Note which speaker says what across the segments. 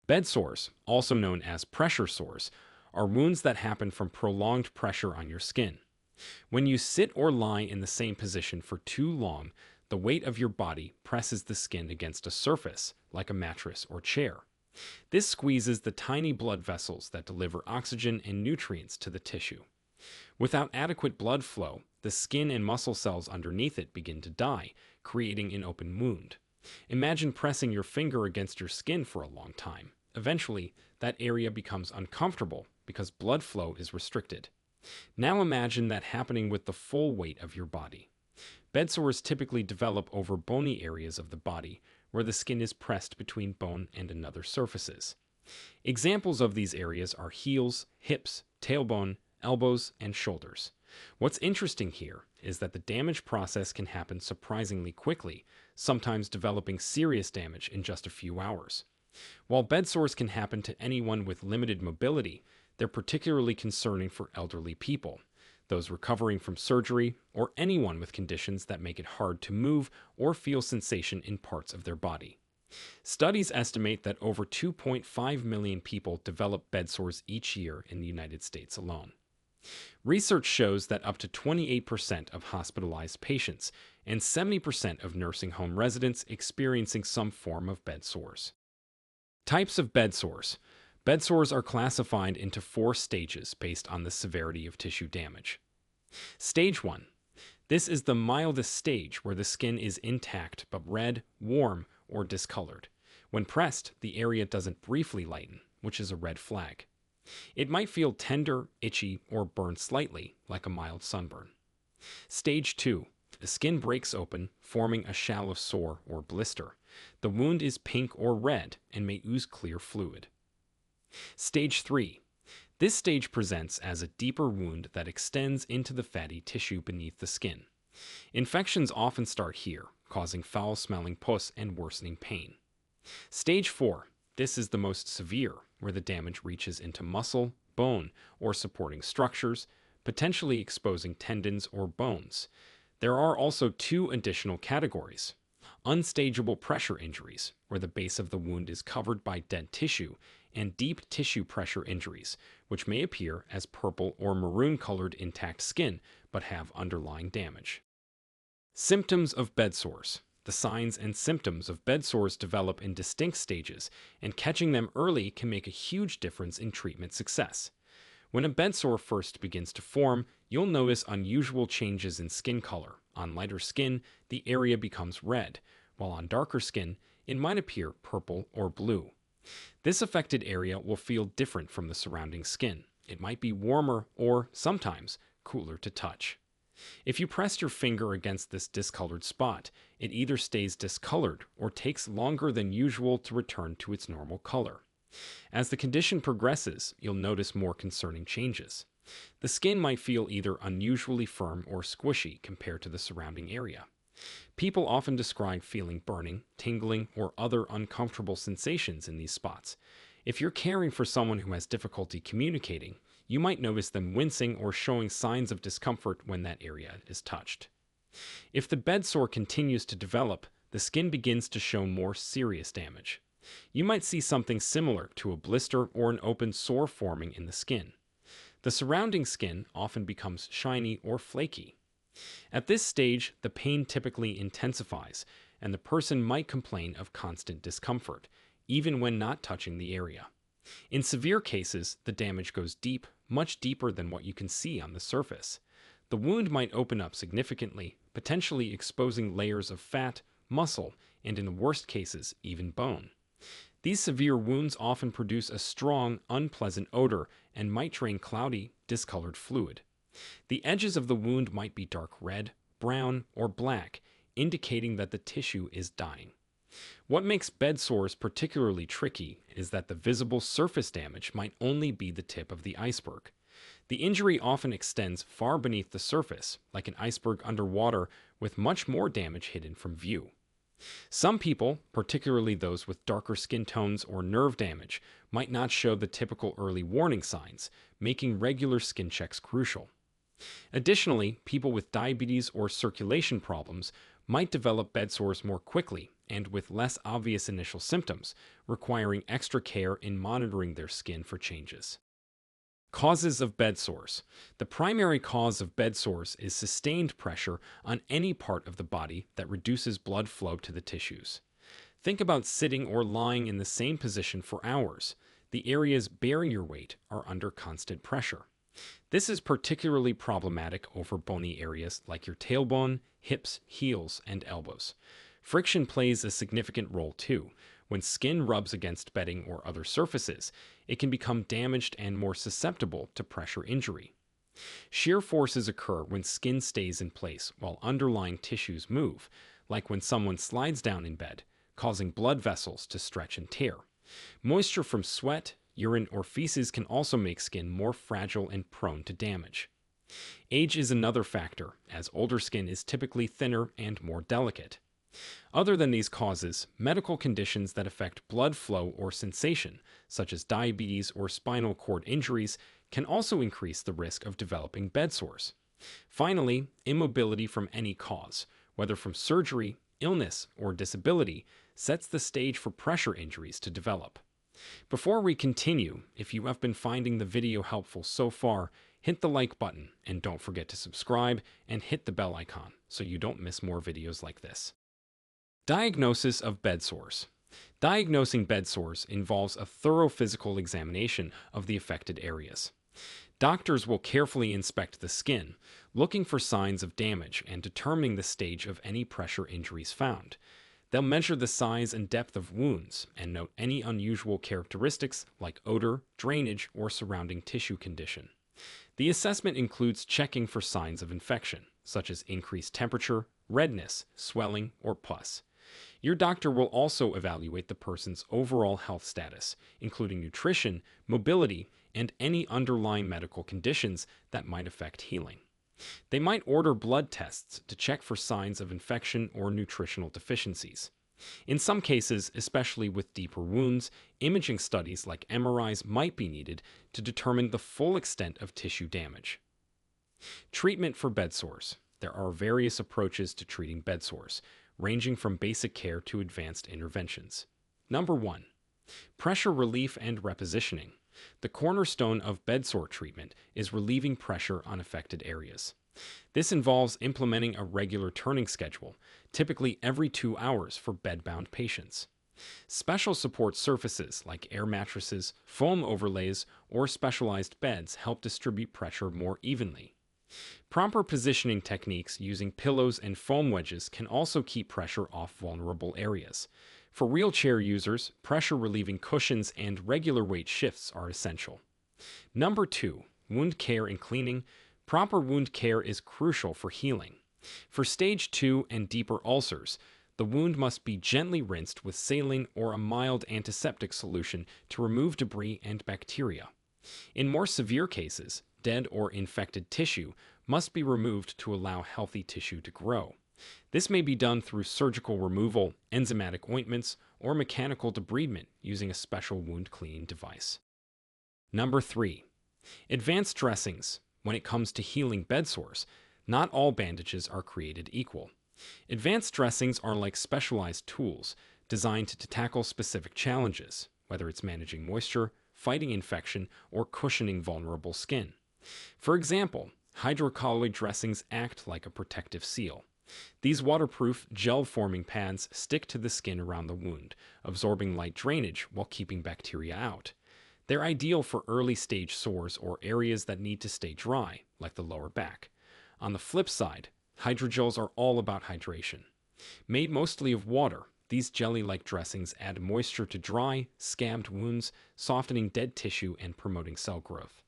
Speaker 1: Bed sores, also known as pressure sores, are wounds that happen from prolonged pressure on your skin. When you sit or lie in the same position for too long, the weight of your body presses the skin against a surface, like a mattress or chair. This squeezes the tiny blood vessels that deliver oxygen and nutrients to the tissue. Without adequate blood flow, the skin and muscle cells underneath it begin to die, creating an open wound. Imagine pressing your finger against your skin for a long time. Eventually, that area becomes uncomfortable because blood flow is restricted. Now imagine that happening with the full weight of your body. Bed sores typically develop over bony areas of the body, where the skin is pressed between bone and another surfaces. Examples of these areas are heels, hips, tailbone, elbows, and shoulders. What's interesting here is that the damage process can happen surprisingly quickly, sometimes developing serious damage in just a few hours. While bed sores can happen to anyone with limited mobility, they're particularly concerning for elderly people, those recovering from surgery, or anyone with conditions that make it hard to move or feel sensation in parts of their body. Studies estimate that over 2.5 million people develop bed sores each year in the United States alone. Research shows that up to 28% of hospitalized patients and 70% of nursing home residents experiencing some form of bed sores. Types of bed sores. Bed sores are classified into 4 stages based on the severity of tissue damage. Stage 1. This is the mildest stage where the skin is intact but red, warm, or discolored. When pressed, the area doesn't briefly lighten, which is a red flag. It might feel tender, itchy, or burn slightly, like a mild sunburn. Stage 2. The skin breaks open, forming a shallow sore or blister. The wound is pink or red and may ooze clear fluid. Stage 3. This stage presents as a deeper wound that extends into the fatty tissue beneath the skin. Infections often start here, causing foul-smelling pus and worsening pain. Stage 4. This is the most severe, where the damage reaches into muscle, bone, or supporting structures, potentially exposing tendons or bones. There are also 2 additional categories. Unstageable pressure injuries, where the base of the wound is covered by dead tissue, and deep tissue pressure injuries, which may appear as purple or maroon-colored intact skin but have underlying damage. Symptoms of bed sores. The signs and symptoms of bed sores develop in distinct stages, and catching them early can make a huge difference in treatment success. When a bed sore first begins to form, you'll notice unusual changes in skin color. On lighter skin, the area becomes red, while on darker skin, it might appear purple or blue. This affected area will feel different from the surrounding skin. It might be warmer or, sometimes, cooler to touch. If you press your finger against this discolored spot, it either stays discolored or takes longer than usual to return to its normal color. As the condition progresses, you'll notice more concerning changes. The skin might feel either unusually firm or squishy compared to the surrounding area. People often describe feeling burning, tingling, or other uncomfortable sensations in these spots. If you're caring for someone who has difficulty communicating, you might notice them wincing or showing signs of discomfort when that area is touched. If the bed sore continues to develop, the skin begins to show more serious damage. You might see something similar to a blister or an open sore forming in the skin. The surrounding skin often becomes shiny or flaky. At this stage, the pain typically intensifies, and the person might complain of constant discomfort, even when not touching the area. In severe cases, the damage goes deep, much deeper than what you can see on the surface. The wound might open up significantly, potentially exposing layers of fat, muscle, and in the worst cases, even bone. These severe wounds often produce a strong, unpleasant odor and might drain cloudy, discolored fluid. The edges of the wound might be dark red, brown, or black, indicating that the tissue is dying. What makes bed sores particularly tricky is that the visible surface damage might only be the tip of the iceberg. The injury often extends far beneath the surface, like an iceberg underwater, with much more damage hidden from view. Some people, particularly those with darker skin tones or nerve damage, might not show the typical early warning signs, making regular skin checks crucial. Additionally, people with diabetes or circulation problems might develop bed sores more quickly and with less obvious initial symptoms, requiring extra care in monitoring their skin for changes. Causes of bed sores. The primary cause of bed sores is sustained pressure on any part of the body that reduces blood flow to the tissues. Think about sitting or lying in the same position for hours. The areas bearing your weight are under constant pressure. This is particularly problematic over bony areas like your tailbone, hips, heels, and elbows. Friction plays a significant role too. When skin rubs against bedding or other surfaces, it can become damaged and more susceptible to pressure injury. Shear forces occur when skin stays in place while underlying tissues move, like when someone slides down in bed, causing blood vessels to stretch and tear. Moisture from sweat, urine, or feces can also make skin more fragile and prone to damage. Age is another factor, as older skin is typically thinner and more delicate. Other than these causes, medical conditions that affect blood flow or sensation, such as diabetes or spinal cord injuries, can also increase the risk of developing bed sores. Finally, immobility from any cause, whether from surgery, illness, or disability, sets the stage for pressure injuries to develop. Before we continue, if you have been finding the video helpful so far, hit the like button and don't forget to subscribe and hit the bell icon so you don't miss more videos like this. Diagnosis of bed sores. Diagnosing bed sores involves a thorough physical examination of the affected areas. Doctors will carefully inspect the skin, looking for signs of damage and determining the stage of any pressure injuries found. They'll measure the size and depth of wounds and note any unusual characteristics like odor, drainage, or surrounding tissue condition. The assessment includes checking for signs of infection, such as increased temperature, redness, swelling, or pus. Your doctor will also evaluate the person's overall health status, including nutrition, mobility, and any underlying medical conditions that might affect healing. They might order blood tests to check for signs of infection or nutritional deficiencies. In some cases, especially with deeper wounds, imaging studies like MRIs might be needed to determine the full extent of tissue damage. Treatment for bed sores. There are various approaches to treating bed sores, ranging from basic care to advanced interventions. Number 1. Pressure relief and repositioning. The cornerstone of bed sore treatment is relieving pressure on affected areas. This involves implementing a regular turning schedule, typically every 2 hours for bed-bound patients. Special support surfaces like air mattresses, foam overlays, or specialized beds help distribute pressure more evenly. Proper positioning techniques using pillows and foam wedges can also keep pressure off vulnerable areas. For wheelchair users, pressure-relieving cushions and regular weight shifts are essential. Number 2. Wound care and cleaning. Proper wound care is crucial for healing. For stage 2 and deeper ulcers, the wound must be gently rinsed with saline or a mild antiseptic solution to remove debris and bacteria. In more severe cases, dead or infected tissue must be removed to allow healthy tissue to grow. This may be done through surgical removal, enzymatic ointments, or mechanical debridement using a special wound cleaning device. Number 3. Advanced dressings. When it comes to healing bed sores, not all bandages are created equal. Advanced dressings are like specialized tools designed to tackle specific challenges, whether it's managing moisture, fighting infection, or cushioning vulnerable skin. For example, hydrocolloid dressings act like a protective seal. These waterproof, gel-forming pads stick to the skin around the wound, absorbing light drainage while keeping bacteria out. They're ideal for early-stage sores or areas that need to stay dry, like the lower back. On the flip side, hydrogels are all about hydration. Made mostly of water, these jelly-like dressings add moisture to dry, scabbed wounds, softening dead tissue and promoting cell growth.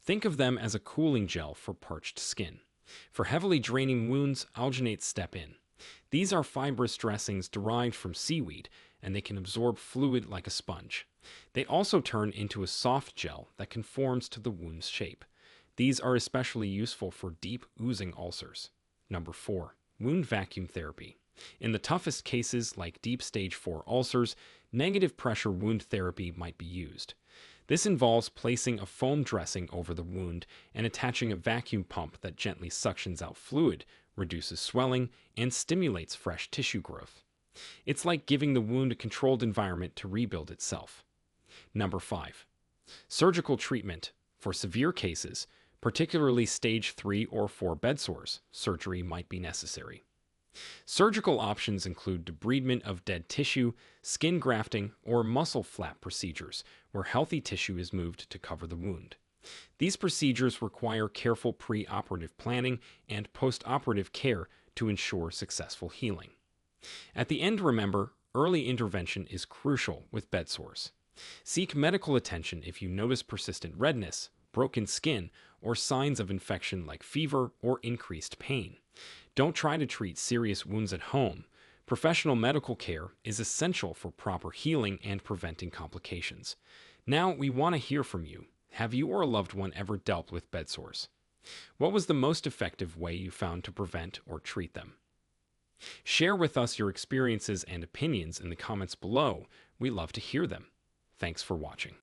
Speaker 1: Think of them as a cooling gel for parched skin. For heavily draining wounds, alginates step in. These are fibrous dressings derived from seaweed, and they can absorb fluid like a sponge. They also turn into a soft gel that conforms to the wound's shape. These are especially useful for deep, oozing ulcers. Number 4. Wound vacuum therapy. In the toughest cases, like deep stage 4 ulcers, negative pressure wound therapy might be used. This involves placing a foam dressing over the wound and attaching a vacuum pump that gently suctions out fluid, reduces swelling, and stimulates fresh tissue growth. It's like giving the wound a controlled environment to rebuild itself. Number 5. Surgical treatment. For severe cases, particularly stage 3 or 4 bedsores, surgery might be necessary. Surgical options include debridement of dead tissue, skin grafting, or muscle flap procedures, where healthy tissue is moved to cover the wound. These procedures require careful pre-operative planning and post-operative care to ensure successful healing. At the end, remember, early intervention is crucial with bedsores. Seek medical attention if you notice persistent redness, broken skin, or signs of infection like fever or increased pain. Don't try to treat serious wounds at home. Professional medical care is essential for proper healing and preventing complications. Now, we want to hear from you. Have you or a loved one ever dealt with bedsores? What was the most effective way you found to prevent or treat them? Share with us your experiences and opinions in the comments below. We love to hear them. Thanks for watching.